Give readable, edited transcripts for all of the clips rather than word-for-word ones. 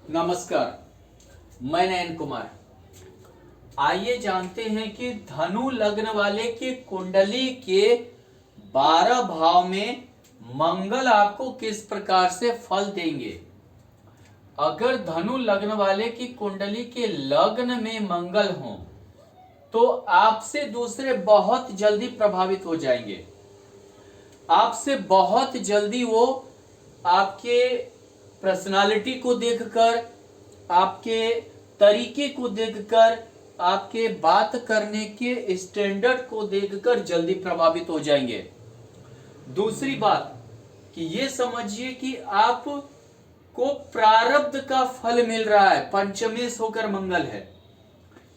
नमस्कार, मैं नयन कुमार। आइए जानते हैं कि धनु लग्न वाले की कुंडली के 12 भाव में मंगल आपको किस प्रकार से फल देंगे। अगर धनु लग्न वाले की कुंडली के लग्न में मंगल हो तो आपसे दूसरे बहुत जल्दी प्रभावित हो जाएंगे। आपसे बहुत जल्दी वो आपके पर्सनालिटी को देखकर, आपके तरीके को देखकर, आपके बात करने के स्टैंडर्ड को देखकर जल्दी प्रभावित हो जाएंगे। दूसरी बात कि ये समझिए कि आप को प्रारब्ध का फल मिल रहा है। पंचमेश होकर मंगल है।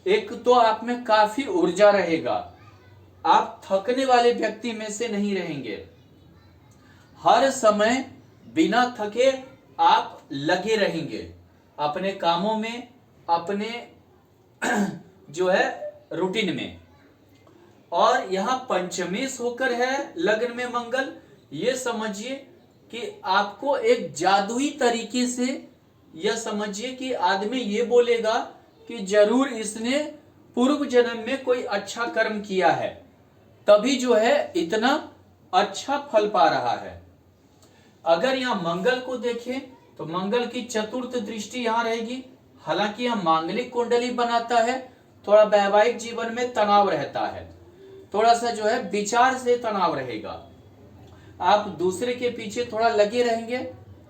एक तो आप में काफी ऊर्जा रहेगा, आप थकने वाले व्यक्ति में से नहीं रहेंगे। हर समय बिना थके आप लगे रहेंगे अपने कामों में, अपने जो है रूटीन में। और यहां पंचमेश होकर है लग्न में मंगल, ये समझिए कि आपको एक जादुई तरीके से, यह समझिए कि आदमी ये बोलेगा कि जरूर इसने पूर्व जन्म में कोई अच्छा कर्म किया है, तभी जो है इतना अच्छा फल पा रहा है। अगर यहां मंगल को देखें तो मंगल की चतुर्थ दृष्टि यहां रहेगी। हालांकि यह मांगलिक कुंडली बनाता है, थोड़ा वैवाहिक जीवन में तनाव रहता है, थोड़ा सा जो है विचार से तनाव रहेगा। आप दूसरे के पीछे थोड़ा लगे रहेंगे,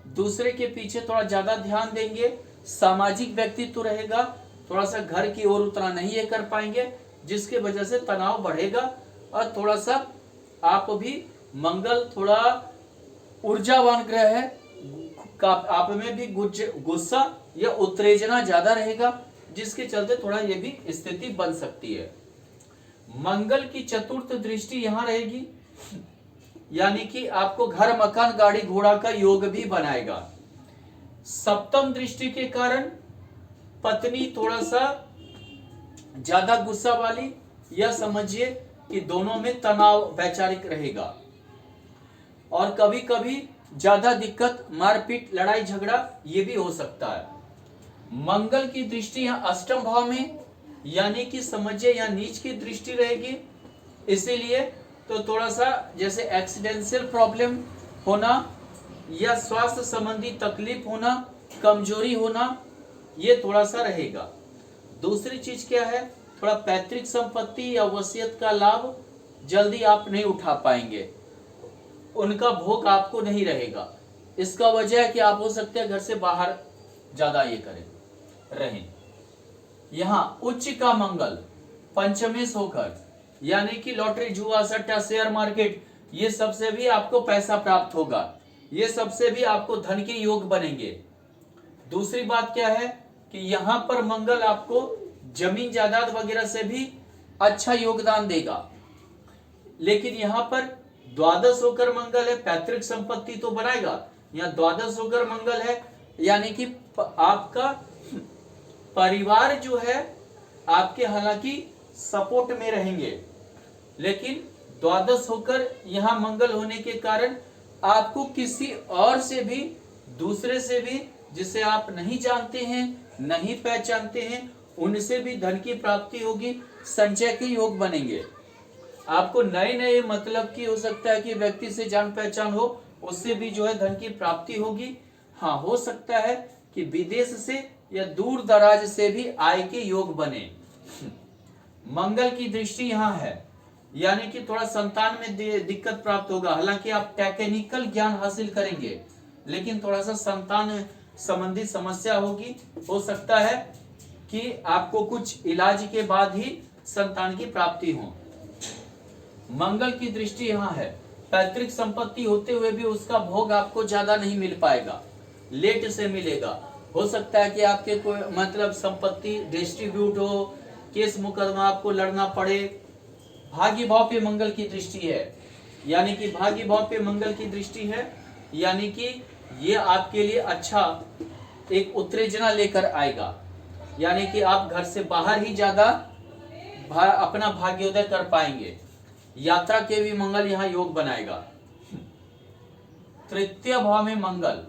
दूसरे के पीछे थोड़ा ज्यादा ध्यान देंगे, सामाजिक व्यक्तित्व रहेगा, थोड़ा सा घर की ओर उतना नहीं ये कर पाएंगे, जिसके वजह से तनाव बढ़ेगा। और थोड़ा सा आप भी, मंगल थोड़ा ऊर्जावान ग्रह है, आप में भी गुस्सा या उत्तेजना ज्यादा रहेगा, जिसके चलते थोड़ा ये भी स्थिति बन सकती है। मंगल की चतुर्थ दृष्टि यहां रहेगी, यानी कि आपको घर, मकान, गाड़ी, घोड़ा का योग भी बनाएगा। सप्तम दृष्टि के कारण पत्नी थोड़ा सा ज्यादा गुस्सा वाली, या समझिए कि दोनों में तनाव वैचारिक रहेगा। और कभी कभी ज्यादा दिक्कत, मारपीट, लड़ाई झगड़ा ये भी हो सकता है। मंगल की दृष्टि यहाँ अष्टम भाव में, यानी कि समझिए यहाँ नीच की दृष्टि रहेगी। इसीलिए तो थोड़ा सा जैसे एक्सीडेंशियल प्रॉब्लम होना या स्वास्थ्य संबंधी तकलीफ होना, कमजोरी होना, ये थोड़ा सा रहेगा। दूसरी चीज क्या है, थोड़ा पैतृक संपत्ति या वसीयत का लाभ जल्दी आप नहीं उठा पाएंगे, उनका भोग आपको नहीं रहेगा। इसका वजह है कि आप हो सकते हैं घर से बाहर ज्यादा ये करें रहें। यहां उच्च का मंगल पंचमेश होकर, यानी कि लॉटरी, जुआ, सट्टा, शेयर मार्केट, ये सबसे भी आपको पैसा प्राप्त होगा, ये सबसे भी आपको धन के योग बनेंगे। दूसरी बात क्या है कि यहां पर मंगल आपको जमीन जायदाद वगैरह से भी अच्छा योगदान देगा। लेकिन यहां पर द्वादश होकर मंगल है, पैतृक संपत्ति तो बनाएगा, यहाँ द्वादश होकर मंगल है, यानी कि आपका परिवार जो है आपके हालांकि सपोर्ट में रहेंगे, लेकिन द्वादश होकर यहां मंगल होने के कारण आपको किसी और से भी, दूसरे से भी, जिसे आप नहीं जानते हैं, नहीं पहचानते हैं, उनसे भी धन की प्राप्ति होगी, संचय के योग बनेंगे। आपको नए नए मतलब की, हो सकता है कि व्यक्ति से जान पहचान हो, उससे भी जो है धन की प्राप्ति होगी। हाँ, हो सकता है कि विदेश से या दूर दराज से भी आय के योग बने। मंगल की दृष्टि यहाँ है, यानी कि थोड़ा संतान में दिक्कत प्राप्त होगा। हालांकि आप टेक्निकल ज्ञान हासिल करेंगे, लेकिन थोड़ा सा संतान संबंधी समस्या होगी। हो सकता है कि आपको कुछ इलाज के बाद ही संतान की प्राप्ति हो। मंगल की दृष्टि यहाँ है, पैतृक संपत्ति होते हुए भी उसका भोग आपको ज्यादा नहीं मिल पाएगा, लेट से मिलेगा। हो सकता है कि आपके कोई मतलब संपत्ति डिस्ट्रीब्यूट हो, केस मुकदमा आपको लड़ना पड़े। भाग्य भाव पे मंगल की दृष्टि है, यानी कि भाग्य भाव पे मंगल की दृष्टि है, यानी कि ये आपके लिए अच्छा एक उत्तेजना लेकर आएगा, यानी कि आप घर से बाहर ही ज्यादा अपना भाग्योदय कर पाएंगे। यात्रा के भी मंगल यहाँ योग बनाएगा। तृतीय भाव में मंगल,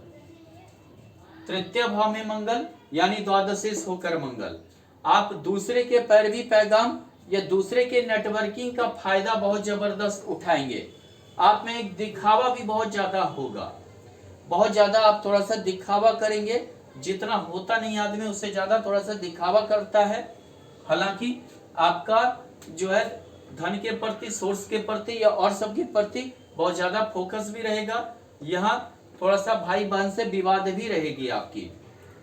तृतीय भाव में मंगल यानी द्वादशेश होकर मंगल, आप दूसरे के पैरवी पैगाम या दूसरे के नेटवर्किंग का फायदा बहुत जबरदस्त उठाएंगे। आप में एक दिखावा भी बहुत ज्यादा होगा, बहुत ज्यादा आप थोड़ा सा दिखावा करेंगे, जितना होता नहीं आदमी उससे ज्यादा थोड़ा सा दिखावा करता है। हालांकि आपका जो है धन के प्रति, सोर्स के प्रति या और सब के प्रति बहुत ज्यादा फोकस भी रहेगा। यहाँ थोड़ा सा भाई बहन से विवाद भी रहेगी आपकी।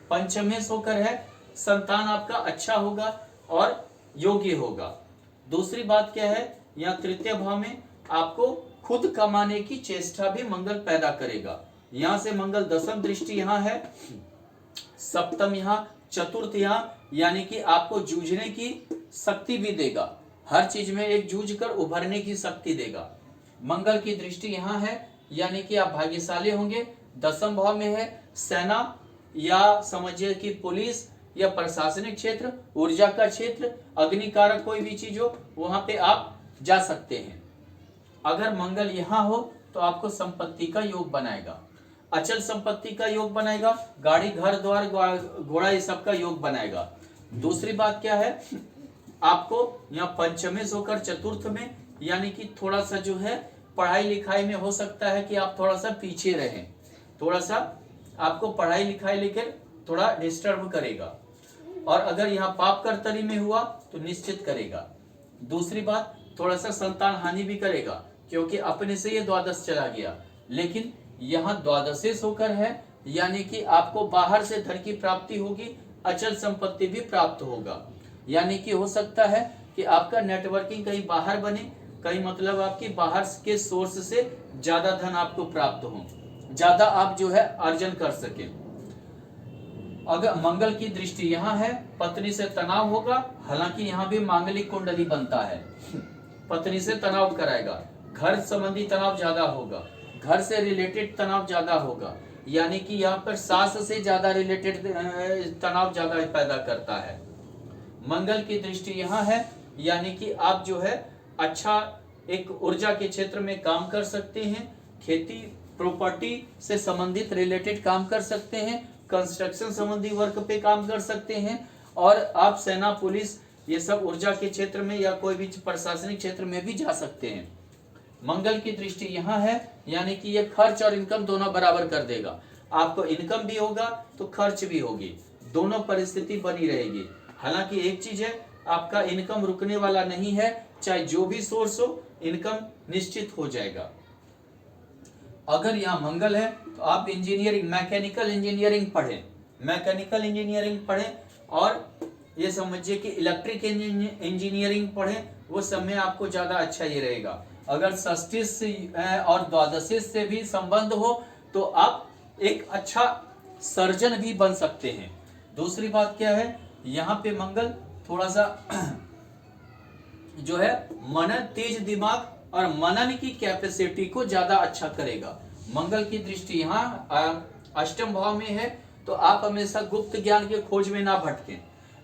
पंचमेश होकर है, संतान आपका अच्छा होगा और योग्य होगा। दूसरी बात क्या है, यहाँ तृतीय भाव में आपको खुद कमाने की चेष्टा भी मंगल पैदा करेगा। यहाँ से मंगल दसम दृष्टि यहाँ है, सप्तम यहाँ, चतुर्थ यहाँ, यानी कि आपको जूझने की शक्ति भी देगा, हर चीज में एक जूझ कर उभरने की शक्ति देगा। मंगल की दृष्टि यहाँ है, यानी कि आप भाग्यशाली होंगे। दसम भाव में है, सेना या समझिए कि पुलिस या प्रशासनिक क्षेत्र, ऊर्जा का क्षेत्र, अग्निकारक कोई भी चीज हो वहां पे आप जा सकते हैं। अगर मंगल यहाँ हो तो आपको संपत्ति का योग बनाएगा, अचल संपत्ति का योग बनाएगा, गाड़ी घर द्वार घोड़ा ये सब का योग बनाएगा। दूसरी बात क्या है, आपको यहाँ पंचमेश होकर चतुर्थ में, यानी कि थोड़ा सा जो है पढ़ाई लिखाई में हो सकता है कि आप थोड़ा सा पीछे रहें, थोड़ा सा आपको पढ़ाई लिखाई लेकर थोड़ा डिस्टर्ब करेगा। और अगर यहाँ पाप कर्तरी में हुआ तो निश्चित करेगा। दूसरी बात, थोड़ा सा संतान हानि भी करेगा, क्योंकि अपने से ये द्वादश चला गया। लेकिन यहाँ द्वादशेश होकर है, यानी कि आपको बाहर से धन की प्राप्ति होगी, अचल संपत्ति भी प्राप्त होगा। यानी कि हो सकता है कि आपका नेटवर्किंग कहीं बाहर बने, कहीं मतलब आपकी बाहर के सोर्स से ज्यादा धन आपको प्राप्त हो, ज्यादा आप जो है अर्जन कर सके। अगर मंगल की दृष्टि यहाँ है, पत्नी से तनाव होगा, हालांकि यहाँ भी मांगलिक कुंडली बनता है, पत्नी से तनाव कराएगा, घर संबंधी तनाव ज्यादा होगा, घर से रिलेटेड तनाव ज्यादा होगा, यानी कि यहाँ पर सास से ज्यादा रिलेटेड तनाव ज्यादा पैदा करता है। मंगल की दृष्टि यहाँ है, यानी कि आप जो है अच्छा एक ऊर्जा के क्षेत्र में काम कर सकते हैं, खेती प्रॉपर्टी से संबंधित रिलेटेड काम कर सकते हैं, कंस्ट्रक्शन संबंधी वर्क पे काम कर सकते हैं, और आप सेना पुलिस ये सब ऊर्जा के क्षेत्र में या कोई भी प्रशासनिक क्षेत्र में भी जा सकते हैं। मंगल की दृष्टि यहाँ है, यानी कि ये खर्च और इनकम दोनों बराबर कर देगा, आपको इनकम भी होगा तो खर्च भी होगी, दोनों परिस्थिति बनी रहेगी। हालांकि एक चीज है, आपका इनकम रुकने वाला नहीं है, चाहे जो भी सोर्स हो इनकम निश्चित हो जाएगा। अगर यहाँ मंगल है तो आप इंजीनियरिंग, मैकेनिकल इंजीनियरिंग पढ़ें, मैकेनिकल इंजीनियरिंग पढ़ें, और ये समझिए कि इलेक्ट्रिक इंजीनियरिंग पढ़ें, वो सब में आपको ज्यादा अच्छा ये रहेगा। अगर षष्ठी और द्वादशी से भी संबंध हो तो आप एक अच्छा सर्जन भी बन सकते हैं। दूसरी बात क्या है, यहाँ पे मंगल थोड़ा सा जो है मनन, तेज दिमाग और मनन की कैपेसिटी को ज्यादा अच्छा करेगा। मंगल की दृष्टि यहाँ अष्टम भाव में है, तो आप हमेशा गुप्त ज्ञान के खोज में ना भटकें।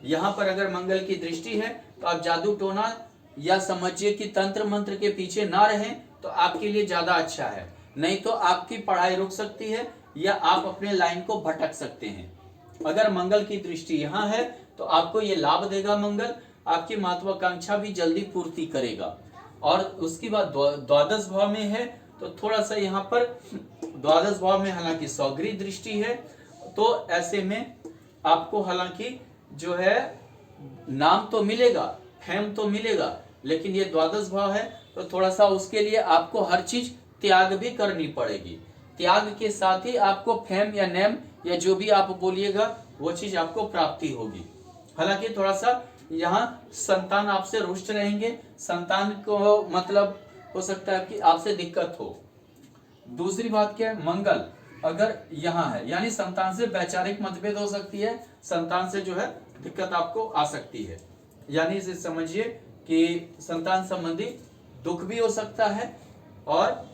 यहाँ पर अगर मंगल की दृष्टि है तो आप जादू टोना या समझिए कि तंत्र मंत्र के पीछे ना रहें तो आपके लिए ज्यादा अच्छा है, नहीं तो आपकी पढ़ाई रुक सकती है या आप अपने लाइन को भटक सकते हैं। अगर मंगल की दृष्टि यहाँ है तो आपको ये लाभ देगा, मंगल आपकी महत्वाकांक्षा भी जल्दी पूर्ति करेगा। और उसके बाद द्वादश भाव में है तो थोड़ा सा यहाँ पर द्वादश भाव में हालांकि सौगरी दृष्टि है, तो ऐसे में आपको हालांकि जो है नाम तो मिलेगा, फेम तो मिलेगा, लेकिन ये द्वादश भाव है तो थोड़ा सा उसके लिए आपको हर चीज त्याग भी करनी पड़ेगी। त्याग के साथ ही आपको फेम या नेम या जो भी आप बोलिएगा वो चीज आपको प्राप्ति होगी। हालांकि थोड़ा सा यहाँ संतान आपसे रुष्ट रहेंगे, संतान को मतलब हो सकता है कि आपसे दिक्कत हो। दूसरी बात क्या है, मंगल अगर यहाँ है यानी संतान से वैचारिक मतभेद हो सकती है, संतान से जो है दिक्कत आपको आ सकती है, यानी इसे समझिए कि संतान संबंधी दुख भी हो सकता है और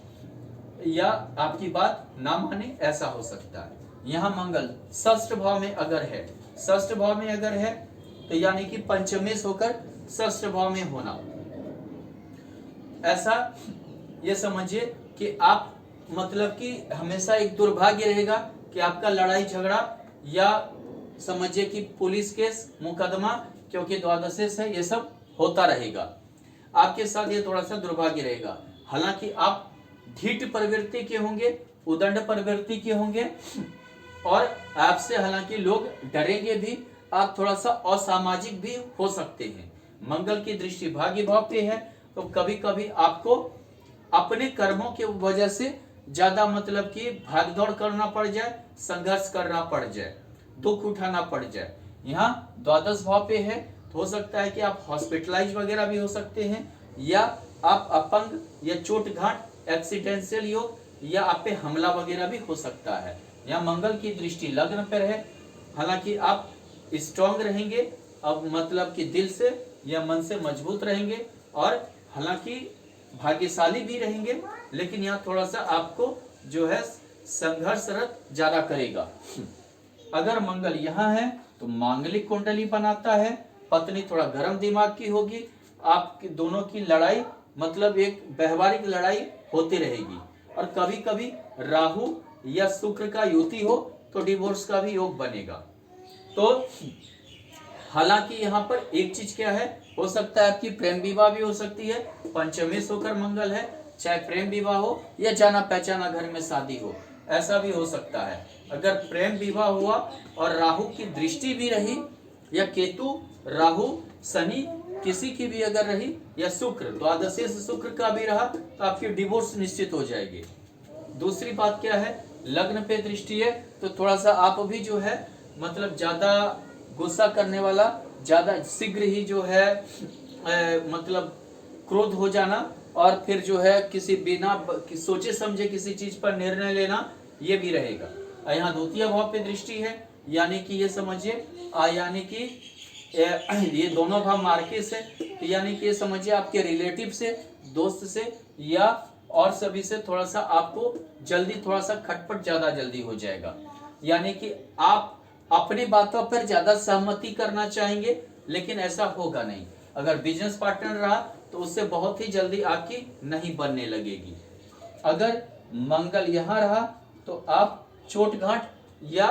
या आपकी बात ना माने ऐसा हो सकता है। यहाँ मंगल षष्ठ भाव में अगर है, षष्ठ भाव में अगर है तो यानी कि पंचमेश होकर षष्ठ भाव में होना, ऐसा ये समझिए कि आप मतलब कि हमेशा एक दुर्भाग्य रहेगा कि आपका लड़ाई झगड़ा या समझिए कि पुलिस केस मुकदमा, क्योंकि द्वादशेश है, ये सब होता रहेगा। आपके साथ ये थोड़ा सा दुर्भाग्य रहेगा। हालांकि आप ढीठ प्रवृत्ति के होंगे, उदंड प्रवृत्ति के होंगे, और आपसे हालांकि लोग डरेंगे भी, आप थोड़ा सा असामाजिक भी हो सकते हैं। मंगल की दृष्टि भाग्य भाव पे है, तो कभी कभी आपको अपने कर्मों की वजह से ज्यादा मतलब कि भागदौड़ करना पड़ जाए, संघर्ष करना पड़ जाए, दुख उठाना पड़ जाए। यहाँ द्वादश भाव पे है, तो हो सकता है कि आप हॉस्पिटलाइज वगैरह भी हो सकते हैं, या आप अपंग या चोट घाट एक्सीडेंशियल योग, या आप पे हमला वगैरह भी हो सकता है। यहाँ मंगल की दृष्टि लग्न पर है, हालांकि आप स्ट्रांग रहेंगे, अब मतलब कि दिल से या मन से मजबूत रहेंगे, और हालांकि भाग्यशाली भी रहेंगे, लेकिन यहाँ थोड़ा सा आपको जो है संघर्षरत ज्यादा करेगा। अगर मंगल यहाँ है तो मांगलिक कुंडली बनाता है, पत्नी थोड़ा गर्म दिमाग की होगी, आपके दोनों की लड़ाई मतलब एक व्यवहारिक लड़ाई होती रहेगी, और कभी कभी राहु या शुक्र का युति हो तो डिवोर्स का भी योग बनेगा। तो हालांकि यहाँ पर एक चीज क्या है, हो सकता है आपकी प्रेम विवाह भी हो सकती है, पंचमेश होकर मंगल है, चाहे प्रेम विवाह हो या जाना पहचाना घर में शादी हो, ऐसा भी हो सकता है। अगर प्रेम विवाह हुआ और राहु की दृष्टि भी रही, या केतु राहु शनि किसी की भी अगर रही, या शुक्र द्वादशेश शुक्र का भी रहा, तो आपकी डिवोर्स निश्चित हो जाएगी। दूसरी बात क्या है, लग्न पे दृष्टि है, तो थोड़ा सा आप भी जो है मतलब ज्यादा गुस्सा करने वाला, ज्यादा शीघ्र ही जो है मतलब क्रोध हो जाना, और फिर जो है किसी बिना सोचे समझे किसी चीज पर निर्णय लेना, ये भी रहेगा। यहाँ द्वितीय भाव पे दृष्टि है, यानी कि ये समझिए यानी कि ये दोनों भाव मार्केस है, यानी कि ये समझिए आपके रिलेटिव से, दोस्त से, या और सभी से थोड़ा सा आपको जल्दी थोड़ा सा खटपट ज्यादा जल्दी हो जाएगा। यानी कि आप अपनी बातों पर ज्यादा सहमति करना चाहेंगे, लेकिन ऐसा होगा नहीं। अगर बिजनेस पार्टनर रहा तो उससे बहुत ही जल्दी आपकी नहीं बनने लगेगी। अगर मंगल यहाँ रहा तो आप चोट घाट या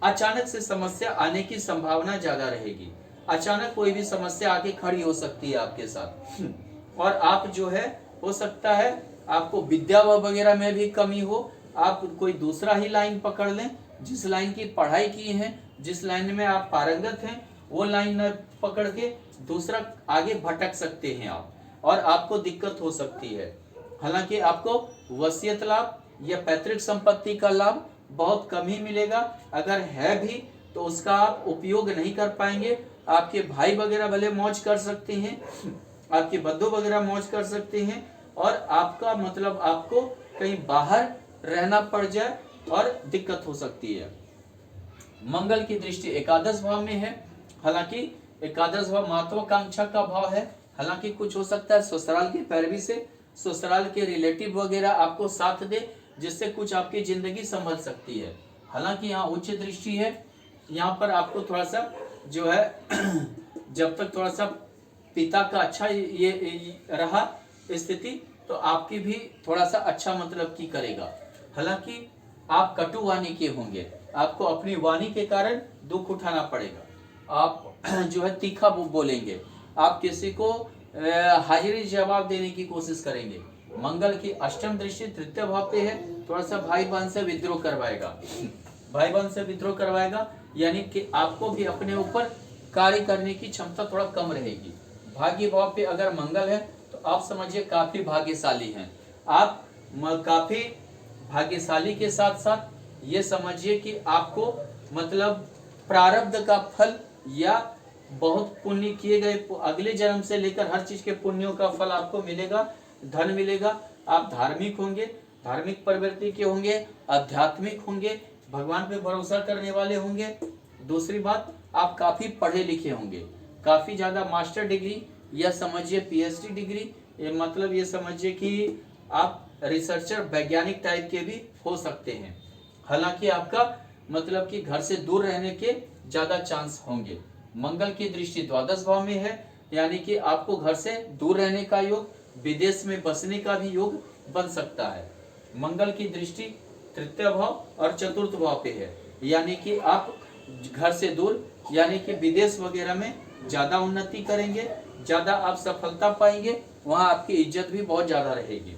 अचानक से समस्या आने की संभावना ज्यादा रहेगी। अचानक कोई भी समस्या आके खड़ी हो सकती है आपके साथ, और आप जो है हो सकता है आपको विद्या वगैरह में भी कमी हो, आप कोई दूसरा ही लाइन पकड़ लें, जिस लाइन की पढ़ाई की है, जिस लाइन में आप पारंगत हैं, वो लाइन न पकड़ के दूसरा आगे भटक सकते हैं आप, और आपको दिक्कत हो सकती है। हालांकि आपको वसीयत लाभ या पैतृक संपत्ति का लाभ बहुत कम ही मिलेगा, अगर है भी तो उसका आप उपयोग नहीं कर पाएंगे। आपके भाई वगैरह भले मौज कर सकते हैं, आपके बंधु वगैरह मौज कर सकते हैं, और आपका मतलब आपको कहीं बाहर रहना पड़ जाए और दिक्कत हो सकती है। मंगल की दृष्टि एकादश भाव में है, हालांकि एकादश भाव महत्वाकांक्षा का भाव है। हालांकि कुछ हो सकता है ससुराल की पैरवी से, ससुराल के रिलेटिव वगैरह आपको साथ दे, जिससे कुछ आपकी जिंदगी संभल सकती है। हालांकि यहाँ उच्च दृष्टि है, यहाँ पर आपको थोड़ा सा जो है जब तक थोड़ा सा पिता का अच्छा ये रहा स्थिति, तो आपकी भी थोड़ा सा अच्छा मतलब की करेगा। हालांकि आप कटु वाणी के होंगे, आपको अपनी वाणी के कारण दुख उठाना पड़ेगा। आप जो है तीखा बोलेंगे, आप किसी को हाजिरी जवाब देने की कोशिश करेंगे। मंगल की अष्टम दृष्टि तृतीय भाव पे है, थोड़ा सा भाई बहन से विद्रोह करवाएगा, भाई बहन से विद्रोह करवाएगा, यानी कि आपको भी अपने ऊपर कार्य करने की क्षमता थोड़ा कम रहेगी। भाग्य भाव पे अगर मंगल है तो आप समझिए काफी भाग्यशाली हैं। आप काफी भाग्यशाली के साथ साथ ये समझिए कि आपको मतलब प्रारब्ध का फल या बहुत पुण्य किए गए अगले जन्म से लेकर हर चीज के पुण्यों का फल आपको मिलेगा, धन मिलेगा। आप धार्मिक होंगे, धार्मिक प्रवृत्ति के होंगे, आध्यात्मिक होंगे, भगवान पे भरोसा करने वाले होंगे। दूसरी बात, आप काफी पढ़े लिखे होंगे, काफी ज्यादा मास्टर डिग्री या समझिए पीएचडी डिग्री, ये मतलब ये समझिए कि आप रिसर्चर वैज्ञानिक टाइप के भी हो सकते हैं। हालांकि आपका मतलब कि घर से दूर रहने के ज्यादा चांस होंगे। मंगल की दृष्टि द्वादश भाव में है, यानी कि आपको घर से दूर रहने का योग, विदेश में बसने का भी योग बन सकता है। मंगल की दृष्टि तृतीय भाव और चतुर्थ भाव पे है, यानी कि आप घर से दूर यानी कि विदेश वगैरह में ज्यादा उन्नति करेंगे, ज्यादा आप सफलता पाएंगे, वहां आपकी इज्जत भी बहुत ज्यादा रहेगी।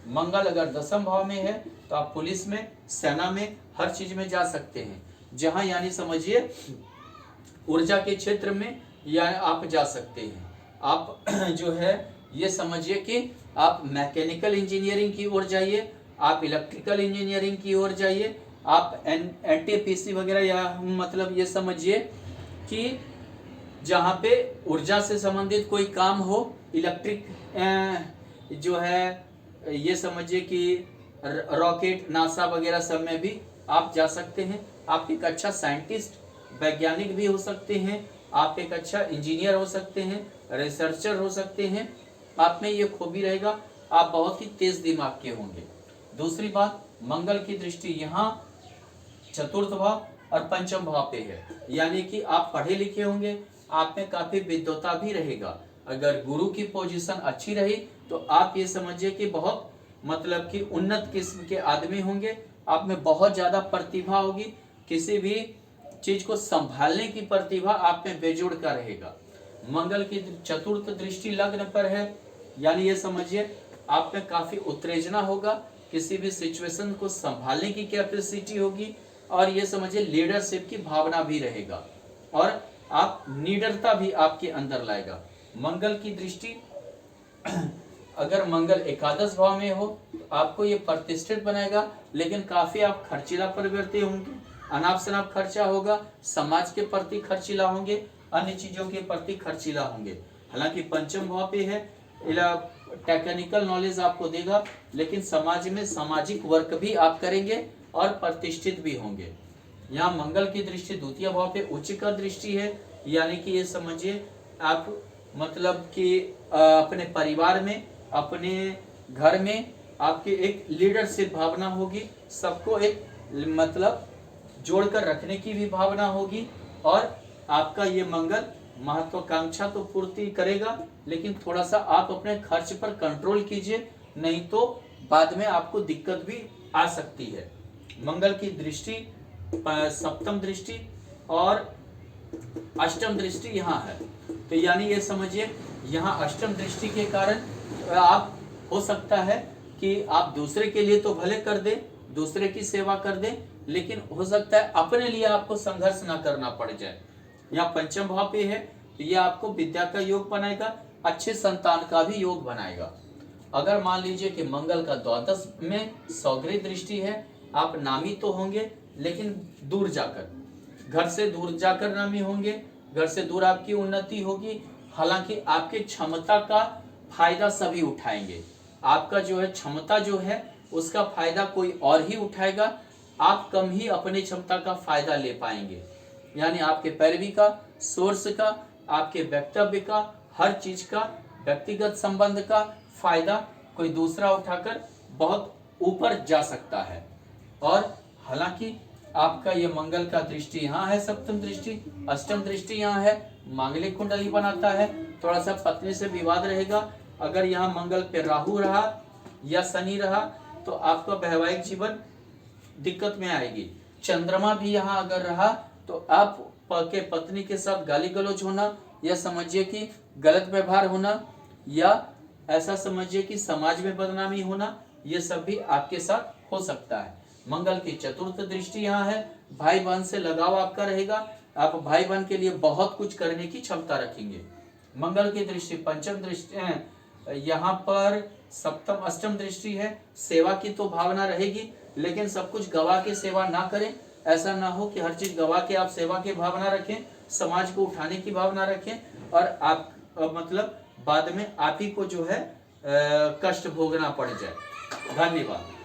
मंगल अगर 10वें भाव में है तो आप पुलिस में, सेना में, हर चीज में जा सकते हैं, जहां यानी समझिए ऊर्जा के क्षेत्र में या आप जा सकते हैं। आप जो है ये समझिए कि आप मैकेनिकल इंजीनियरिंग की ओर जाइए, आप इलेक्ट्रिकल इंजीनियरिंग की ओर जाइए, आप एनटीपीसी वगैरह, या मतलब ये समझिए कि जहाँ पे ऊर्जा से संबंधित कोई काम हो, इलेक्ट्रिक जो है ये समझिए कि रॉकेट, नासा वगैरह सब में भी आप जा सकते हैं। आप एक अच्छा साइंटिस्ट, वैज्ञानिक भी हो सकते हैं, आप एक अच्छा इंजीनियर हो सकते हैं, रिसर्चर हो सकते हैं। आप में ये खूबी रहेगा, आप बहुत ही तेज दिमाग के होंगे। दूसरी बात, मंगल की दृष्टि यहाँ चतुर्थ भाव और पंचम भाव पे है, यानी कि आप पढ़े लिखे होंगे, आप में काफी विद्वता भी रहेगा। अगर गुरु की पोजीशन अच्छी रही तो आप ये समझिए कि बहुत मतलब कि उन्नत किस्म के आदमी होंगे, आप में बहुत ज्यादा प्रतिभा होगी, किसी भी चीज को संभालने की प्रतिभा आप में बेजोड़ का रहेगा। मंगल की चतुर्थ दृष्टि लग्न पर है, यानी ये समझिए आप में काफी उत्तेजना होगा, किसी भी सिचुएशन को संभालने की कैपेसिटी होगी, और ये समझिए लीडरशिप की भावना भी रहेगा, और आप निडरता भी आपके अंदर लाएगा। मंगल की दृष्टि अगर मंगल एकादश भाव में हो तो आपको ये प्रतिष्ठित बनाएगा, लेकिन काफी आप खर्चीला प्रवृत्ति होंगे, अनाप शनाप खर्चा होगा, समाज के प्रति खर्चीला होंगे, अन्य चीजों के प्रति खर्चीला होंगे। हालांकि पंचम भाव पे है, टेक्निकल नॉलेज आपको देगा, लेकिन समाज में सामाजिक वर्क भी आप करेंगे और प्रतिष्ठित भी होंगे। यहाँ मंगल की दृष्टि द्वितीय भाव पे उच्च का दृष्टि है, यानी कि ये समझिए आप मतलब कि अपने परिवार में, अपने घर में आपकी एक लीडरशिप भावना होगी, सबको एक मतलब जोड़कर रखने की भी भावना होगी, और आपका ये मंगल महत्वाकांक्षा तो पूर्ति करेगा, लेकिन थोड़ा सा आप अपने खर्च पर कंट्रोल कीजिए, नहीं तो बाद में आपको दिक्कत भी आ सकती है। मंगल की दृष्टि सप्तम दृष्टि और अष्टम दृष्टि यहाँ है, तो यानी ये समझिए यहाँ अष्टम दृष्टि के कारण आप हो सकता है कि आप दूसरे के लिए तो भले कर दे, दूसरे की सेवा कर दे, लेकिन हो सकता है अपने लिए आपको संघर्ष ना करना पड़ जाए। यहाँ पंचम भाव पे है तो ये आपको विद्या का योग बनाएगा, अच्छे संतान का भी योग बनाएगा। अगर मान लीजिए कि मंगल का द्वादश में सौगरी दृष्टि है, आप नामी तो होंगे लेकिन दूर जाकर, घर से दूर जाकर नामी होंगे, घर से दूर आपकी उन्नति होगी। हालांकि आपकी क्षमता का फायदा सभी उठाएंगे, आपका जो है क्षमता जो है उसका फायदा कोई और ही उठाएगा, आप कम ही अपनी क्षमता का फायदा ले पाएंगे। यानी आपके पैरवी का, सोर्स का, आपके वक्तव्य का, हर चीज का, व्यक्तिगत संबंध का फायदा कोई दूसरा उठाकर बहुत ऊपर जा सकता है। और हालांकि आपका ये मंगल का दृष्टि यहाँ है, सप्तम दृष्टि, अष्टम दृष्टि यहाँ है, मांगलिक कुंडली बनाता है, थोड़ा सा पत्नी से विवाद रहेगा। अगर यहाँ मंगल पे राहु रहा या शनि रहा तो आपका वैवाहिक जीवन दिक्कत में आएगी। चंद्रमा भी यहाँ अगर रहा तो आप के पत्नी के साथ गाली गलौज होना, या समझिए कि गलत व्यवहार होना, या ऐसा समझिए कि समाज में बदनामी होना, ये सब भी आपके साथ हो सकता है। मंगल की चतुर्थ दृष्टि यहाँ है, भाई बहन से लगाव आपका रहेगा, आप भाई बहन के लिए बहुत कुछ करने की क्षमता रखेंगे। मंगल की दृष्टि पंचम दृष्टि यहाँ पर सप्तम अष्टम दृष्टि है, सेवा की तो भावना रहेगी, लेकिन सब कुछ गवा के सेवा ना करें। ऐसा ना हो कि हर चीज गवा के आप सेवा की भावना रखें, समाज को उठाने की भावना रखें, और आप मतलब बाद में आप ही को जो है कष्ट भोगना पड़ जाए। धन्यवाद।